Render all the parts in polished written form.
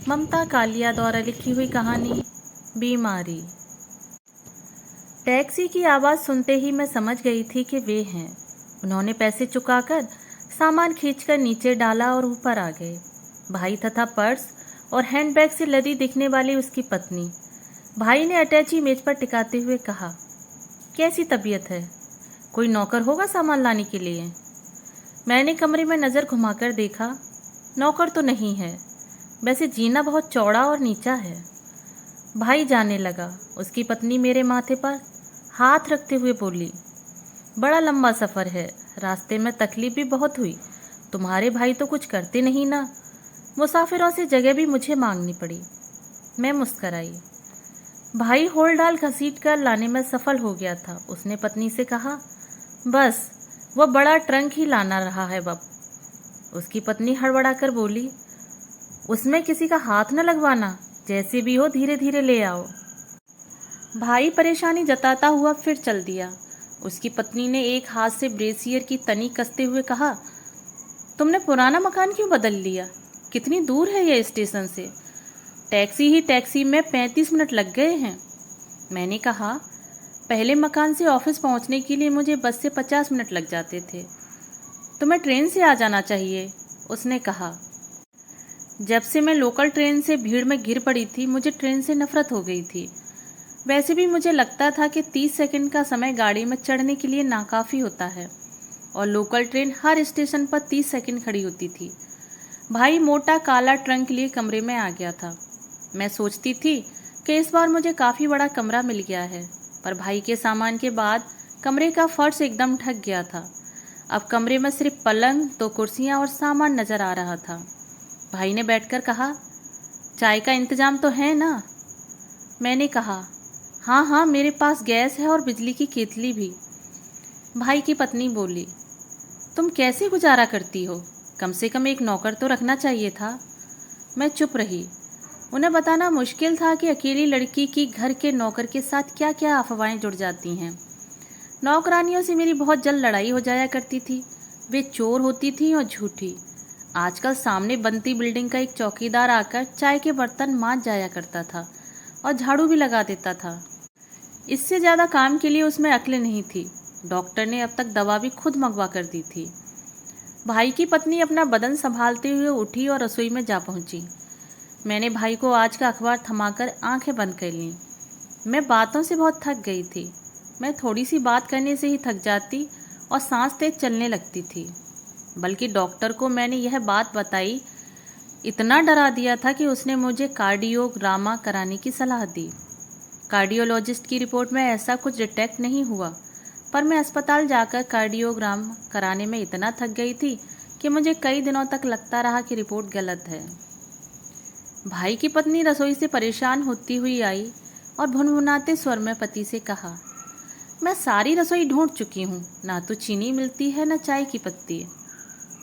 ममता कालिया द्वारा लिखी हुई कहानी बीमारी। टैक्सी की आवाज़ सुनते ही मैं समझ गई थी कि वे हैं। उन्होंने पैसे चुकाकर सामान खींचकर नीचे डाला और ऊपर आ गए। भाई तथा पर्स और हैंडबैग से लदी दिखने वाली उसकी पत्नी। भाई ने अटैची मेज पर टिकाते हुए कहा, कैसी तबीयत है? कोई नौकर होगा सामान लाने के लिए? मैंने कमरे में नज़र घुमाकर देखा। नौकर तो नहीं है, वैसे जीना बहुत चौड़ा और नीचा है। भाई जाने लगा। उसकी पत्नी मेरे माथे पर हाथ रखते हुए बोली, बड़ा लंबा सफ़र है, रास्ते में तकलीफ भी बहुत हुई। तुम्हारे भाई तो कुछ करते नहीं ना। मुसाफिरों से जगह भी मुझे मांगनी पड़ी। मैं मुस्कराई। भाई होल डाल घसीट कर लाने में सफल हो गया था। उसने पत्नी से कहा, बस वह बड़ा ट्रंक ही लाना रहा है अब। उसकी पत्नी हड़बड़ाकर बोली, उसमें किसी का हाथ न लगवाना, जैसे भी हो धीरे धीरे ले आओ। भाई परेशानी जताता हुआ फिर चल दिया। उसकी पत्नी ने एक हाथ से ब्रेसियर की तनी कसते हुए कहा, तुमने पुराना मकान क्यों बदल लिया? कितनी दूर है यह स्टेशन से? टैक्सी ही टैक्सी में 35 मिनट लग गए हैं। मैंने कहा, पहले मकान से ऑफिस पहुंचने के लिए मुझे बस से 50 मिनट लग जाते थे। तुम्हें ट्रेन से आ जाना चाहिए, उसने कहा। जब से मैं लोकल ट्रेन से भीड़ में गिर पड़ी थी, मुझे ट्रेन से नफरत हो गई थी। वैसे भी मुझे लगता था कि 30 सेकंड का समय गाड़ी में चढ़ने के लिए नाकाफी होता है और लोकल ट्रेन हर स्टेशन पर 30 सेकंड खड़ी होती थी। भाई मोटा काला ट्रंक लिए कमरे में आ गया था। मैं सोचती थी कि इस बार मुझे काफ़ी बड़ा कमरा मिल गया है, पर भाई के सामान के बाद कमरे का फर्श एकदम ढक गया था। अब कमरे में सिर्फ पलंग, 2 कुर्सियाँ और सामान नजर आ रहा था। भाई ने बैठकर कहा, चाय का इंतजाम तो है ना? मैंने कहा, हाँ हाँ, मेरे पास गैस है और बिजली की केतली भी। भाई की पत्नी बोली, तुम कैसे गुजारा करती हो? कम से कम एक नौकर तो रखना चाहिए था। मैं चुप रही। उन्हें बताना मुश्किल था कि अकेली लड़की की घर के नौकर के साथ क्या क्या अफवाहें जुड़ जाती हैं। नौकरानियों से मेरी बहुत जल्द लड़ाई हो जाया करती थी। वे चोर होती थीं और झूठी। आजकल सामने बनती बिल्डिंग का एक चौकीदार आकर चाय के बर्तन मांज जाया करता था और झाड़ू भी लगा देता था। इससे ज़्यादा काम के लिए उसमें अक्ल नहीं थी। डॉक्टर ने अब तक दवा भी खुद मंगवा कर दी थी। भाई की पत्नी अपना बदन संभालते हुए उठी और रसोई में जा पहुंची। मैंने भाई को आज का अखबार थमाकर आंखें बंद कर लीं। मैं बातों से बहुत थक गई थी। मैं थोड़ी सी बात करने से ही थक जाती और सांस तेज चलने लगती थी। बल्कि डॉक्टर को मैंने यह बात बताई, इतना डरा दिया था कि उसने मुझे कार्डियोग्रामा कराने की सलाह दी। कार्डियोलॉजिस्ट की रिपोर्ट में ऐसा कुछ डिटेक्ट नहीं हुआ, पर मैं अस्पताल जाकर कार्डियोग्राम कराने में इतना थक गई थी कि मुझे कई दिनों तक लगता रहा कि रिपोर्ट गलत है। भाई की पत्नी रसोई से परेशान होती हुई आई और भुनभुनाते स्वर में पति से कहा, मैं सारी रसोई ढूंढ चुकी हूँ, ना तो चीनी मिलती है न चाय की पत्ती।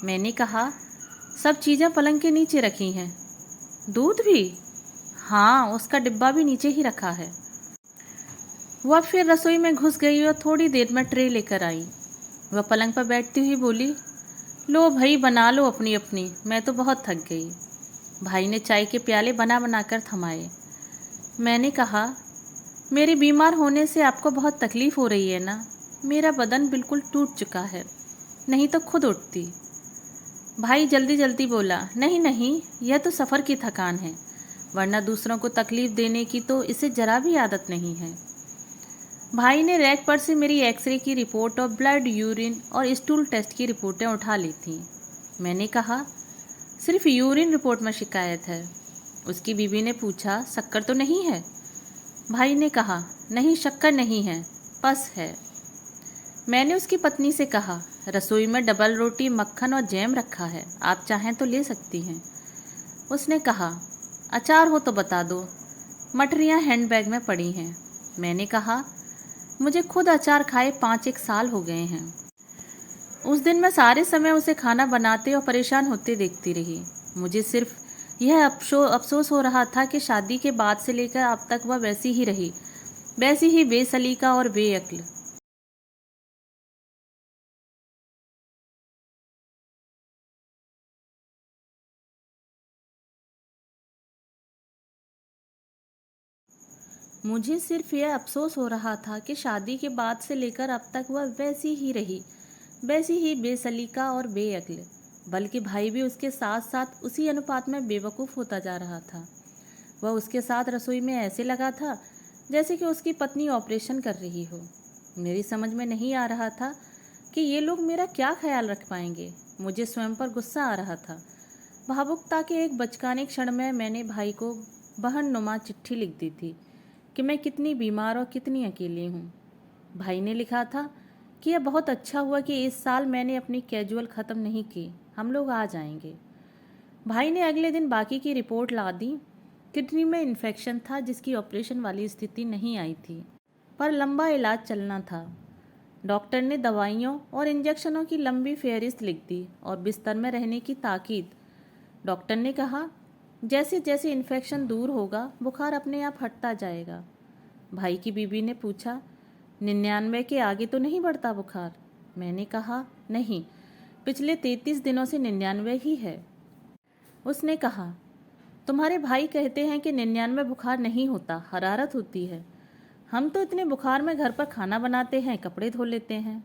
मैंने कहा, सब चीज़ें पलंग के नीचे रखी हैं। दूध भी? हाँ, उसका डिब्बा भी नीचे ही रखा है। वह फिर रसोई में घुस गई और थोड़ी देर में ट्रे लेकर आई। वह पलंग पर बैठती हुई बोली, लो भाई, बना लो अपनी अपनी, मैं तो बहुत थक गई। भाई ने चाय के प्याले बना बना कर थमाए। मैंने कहा, मेरे बीमार होने से आपको बहुत तकलीफ हो रही है ना? मेरा बदन बिल्कुल टूट चुका है, नहीं तो खुद उठती। भाई जल्दी जल्दी बोला, नहीं नहीं, यह तो सफ़र की थकान है, वरना दूसरों को तकलीफ देने की तो इसे जरा भी आदत नहीं है। भाई ने रैक पर से मेरी एक्सरे की रिपोर्ट और ब्लड, यूरिन और स्टूल टेस्ट की रिपोर्टें उठा ली थीं। मैंने कहा, सिर्फ यूरिन रिपोर्ट में शिकायत है। उसकी बीवी ने पूछा, शक्कर तो नहीं है? भाई ने कहा, नहीं, शक्कर नहीं है, पस है। मैंने उसकी पत्नी से कहा, रसोई में डबल रोटी, मक्खन और जैम रखा है, आप चाहें तो ले सकती हैं। उसने कहा, अचार हो तो बता दो, मठरियाँ हैंडबैग में पड़ी हैं। मैंने कहा, मुझे खुद अचार खाए 5-1 साल हो गए हैं। उस दिन मैं सारे समय उसे खाना बनाते और परेशान होते देखती रही। मुझे सिर्फ यह अफसोस हो रहा था कि शादी के बाद से लेकर अब तक वह वैसी ही रही, वैसी ही बेसलीका और बेअक्ल। मुझे सिर्फ यह अफसोस हो रहा था कि शादी के बाद से लेकर अब तक वह वैसी ही रही, वैसी ही बेसलीका और बेअक्ल। बल्कि भाई भी उसके साथ साथ उसी अनुपात में बेवकूफ़ होता जा रहा था। वह उसके साथ रसोई में ऐसे लगा था जैसे कि उसकी पत्नी ऑपरेशन कर रही हो। मेरी समझ में नहीं आ रहा था कि ये लोग मेरा क्या ख्याल रख पाएंगे। मुझे स्वयं पर गुस्सा आ रहा था। भावुकता के एक बचकाने क्षण में मैंने भाई को बहन नुमा चिट्ठी लिख दी थी कि मैं कितनी बीमार और कितनी अकेली हूँ। भाई ने लिखा था कि यह बहुत अच्छा हुआ कि इस साल मैंने अपनी कैजुअल ख़त्म नहीं की, हम लोग आ जाएंगे। भाई ने अगले दिन बाकी की रिपोर्ट ला दी। किडनी में इन्फेक्शन था जिसकी ऑपरेशन वाली स्थिति नहीं आई थी, पर लंबा इलाज चलना था। डॉक्टर ने दवाइयों और इंजेक्शनों की लंबी फेहरिस्त लिख दी और बिस्तर में रहने की ताकीद। डॉक्टर ने कहा जैसे जैसे इन्फेक्शन दूर होगा बुखार अपने आप हटता जाएगा। भाई की बीबी ने पूछा 99 के आगे तो नहीं बढ़ता बुखार? मैंने कहा नहीं, पिछले 33 दिनों से 99 ही है। उसने कहा तुम्हारे भाई कहते हैं कि 99 बुखार नहीं होता, हरारत होती है। हम तो इतने बुखार में घर पर खाना बनाते हैं, कपड़े धो लेते हैं।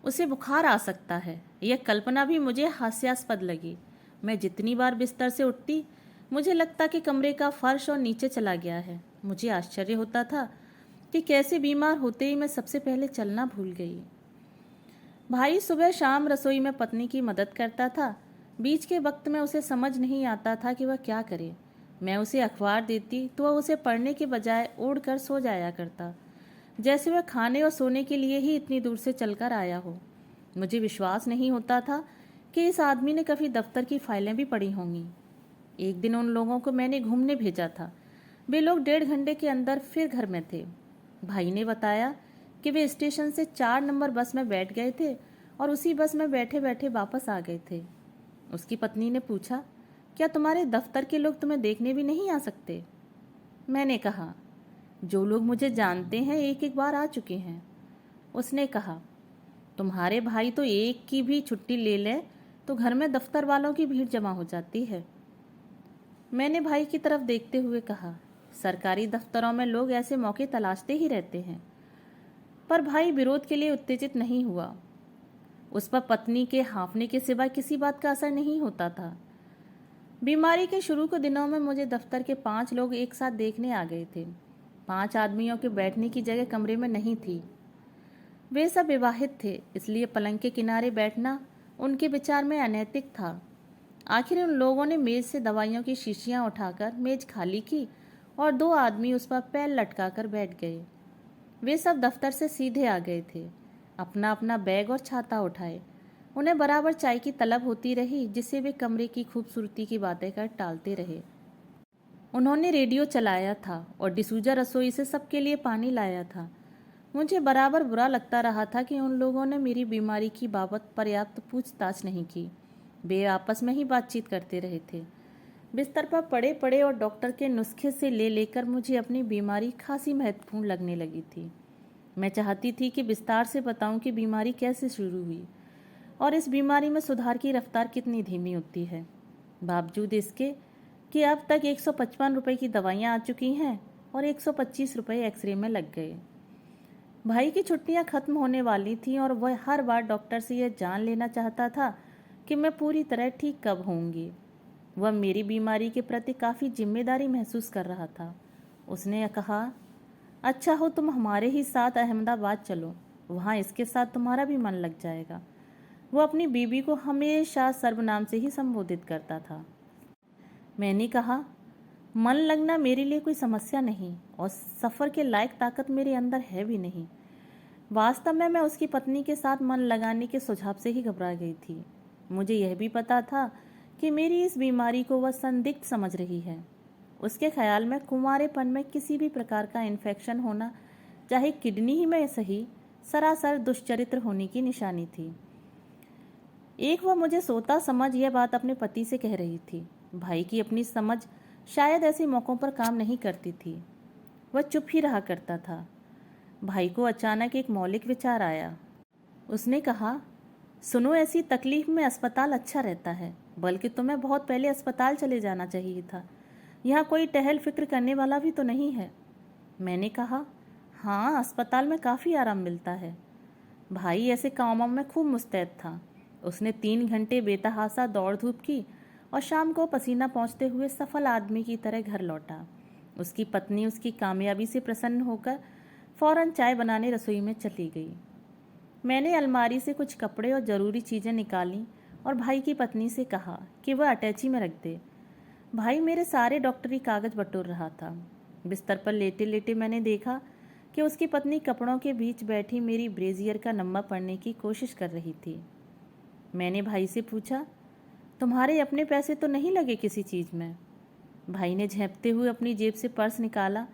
उसे बुखार आ सकता है, यह कल्पना भी मुझे हास्यास्पद लगी। मैं जितनी बार बिस्तर से उठती मुझे लगता कि कमरे का फर्श और नीचे चला गया है। मुझे आश्चर्य होता था कि कैसे बीमार होते ही मैं सबसे पहले चलना भूल गई। भाई सुबह शाम रसोई में पत्नी की मदद करता था। बीच के वक्त में उसे समझ नहीं आता था कि वह क्या करे। मैं उसे अखबार देती तो वह उसे पढ़ने के बजाय ओढ़ कर सो जाया करता, जैसे वह खाने और सोने के लिए ही इतनी दूर से चलकर आया हो। मुझे विश्वास नहीं होता था कि इस आदमी ने कभी दफ्तर की फाइलें भी पढ़ी होंगी। एक दिन उन लोगों को मैंने घूमने भेजा था। वे लोग 1.5 घंटे के अंदर फिर घर में थे। भाई ने बताया कि वे स्टेशन से 4 नंबर बस में बैठ गए थे और उसी बस में बैठे बैठे वापस आ गए थे। उसकी पत्नी ने पूछा क्या तुम्हारे दफ्तर के लोग तुम्हें देखने भी नहीं आ सकते? मैंने कहा जो लोग मुझे जानते हैं एक एक बार आ चुके हैं। उसने कहा तुम्हारे भाई तो एक की भी छुट्टी ले लें तो घर में दफ्तर वालों की भीड़ जमा हो जाती है। मैंने भाई की तरफ देखते हुए कहा सरकारी दफ्तरों में लोग ऐसे मौके तलाशते ही रहते हैं। पर भाई विरोध के लिए उत्तेजित नहीं हुआ। उस पर पत्नी के हाँफने के सिवा किसी बात का असर नहीं होता था। बीमारी के शुरू के दिनों में मुझे दफ्तर के 5 लोग एक साथ देखने आ गए थे। 5 आदमियों के बैठने की जगह कमरे में नहीं थी। वे सब विवाहित थे, इसलिए पलंग के किनारे बैठना उनके विचार में अनैतिक था। आखिर उन लोगों ने मेज से दवाइयों की शीशियां उठाकर मेज खाली की और 2 आदमी उस पर पैर लटकाकर बैठ गए। वे सब दफ्तर से सीधे आ गए थे, अपना अपना बैग और छाता उठाए। उन्हें बराबर चाय की तलब होती रही, जिससे वे कमरे की खूबसूरती की बातें कर टालते रहे। उन्होंने रेडियो चलाया था और डिसूजा रसोई से सबके लिए पानी लाया था। मुझे बराबर बुरा लगता रहा था कि उन लोगों ने मेरी बीमारी की बाबत पर्याप्त पूछताछ नहीं की। वे आपस में ही बातचीत करते रहे थे। बिस्तर पर पड़े पड़े और डॉक्टर के नुस्खे से ले लेकर मुझे अपनी बीमारी खासी महत्वपूर्ण लगने लगी थी। मैं चाहती थी कि विस्तार से बताऊं कि बीमारी कैसे शुरू हुई और इस बीमारी में सुधार की रफ्तार कितनी धीमी होती है। बावजूद इसके कि अब तक 155 रुपये की दवाइयाँ आ चुकी हैं और 125 रुपये एक्सरे में लग गए। भाई की छुट्टियां खत्म होने वाली थीं और वह हर बार डॉक्टर से यह जान लेना चाहता था कि मैं पूरी तरह ठीक कब होऊंगी। वह मेरी बीमारी के प्रति काफ़ी जिम्मेदारी महसूस कर रहा था। उसने कहा अच्छा हो तुम हमारे ही साथ अहमदाबाद चलो, वहाँ इसके साथ तुम्हारा भी मन लग जाएगा। वो अपनी बीबी को हमेशा सर्वनाम से ही संबोधित करता था। मैंने कहा मन लगना मेरे लिए कोई समस्या नहीं और सफ़र के लायक ताकत मेरे अंदर है भी नहीं। वास्तव में मैं उसकी पत्नी के साथ मन लगाने के सुझाव से ही घबरा गई थी। मुझे यह भी पता था कि मेरी इस बीमारी को वह संदिग्ध समझ रही है। उसके ख्याल में कुंवारेपन में किसी भी प्रकार का इन्फेक्शन होना, चाहे किडनी ही में सही, सरासर दुष्चरित्र होने की निशानी थी। एक वह मुझे सोता समझ यह बात अपने पति से कह रही थी। भाई की अपनी समझ शायद ऐसे मौक़ों पर काम नहीं करती थी। वह चुप ही रहा करता था। भाई को अचानक एक मौलिक विचार आया। उसने कहा सुनो, ऐसी तकलीफ में अस्पताल अच्छा रहता है, बल्कि तुम्हें बहुत पहले अस्पताल चले जाना चाहिए था। यहाँ कोई टहल फिक्र करने वाला भी तो नहीं है। मैंने कहा, हाँ, अस्पताल में काफ़ी आराम मिलता है। भाई ऐसे कामों में खूब मुस्तैद था। उसने 3 घंटे बेतहासा दौड़ धूप की और शाम को पसीना पोंछते हुए सफल आदमी की तरह घर लौटा। उसकी पत्नी उसकी कामयाबी से प्रसन्न होकर फौरन चाय बनाने रसोई में चली गई। मैंने अलमारी से कुछ कपड़े और ज़रूरी चीज़ें निकालीं और भाई की पत्नी से कहा कि वह अटैची में रख दे। भाई मेरे सारे डॉक्टरी कागज बटोर रहा था। बिस्तर पर लेटे लेटे मैंने देखा कि उसकी पत्नी कपड़ों के बीच बैठी मेरी ब्रेजियर का नम्मा पढ़ने की कोशिश कर रही थी। मैंने भाई से पूछा, तुम्हारे अपने पैसे तो नहीं लगे किसी चीज़ में? भाई ने झेंपते हुए अपनी जेब से पर्स निकाला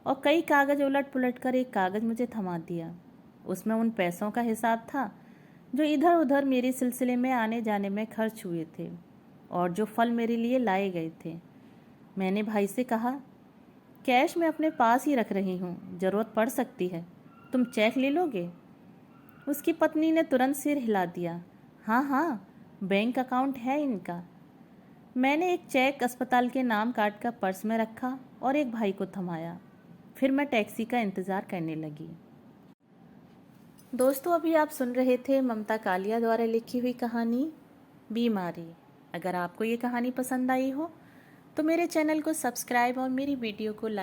और कई कागज उलट पुलट कर एक कागज मुझे थमा दिया। उसमें उन पैसों का हिसाब था जो इधर उधर मेरे सिलसिले में आने जाने में खर्च हुए थे और जो फल मेरे लिए लाए गए थे। मैंने भाई से कहा, कैश मैं अपने पास ही रख रही हूँ, ज़रूरत पड़ सकती है, तुम चेक ले लोगे? उसकी पत्नी ने तुरंत सिर हिला दिया, हाँ हाँ, बैंक अकाउंट है इनका। मैंने एक चेक अस्पताल के नाम काट कर पर्स में रखा और एक भाई को थमाया। फिर मैं टैक्सी का इंतज़ार करने लगी। दोस्तों, अभी आप सुन रहे थे ममता कालिया द्वारा लिखी हुई कहानी बीमारी। अगर आपको ये कहानी पसंद आई हो तो मेरे चैनल को सब्सक्राइब और मेरी वीडियो को लाइक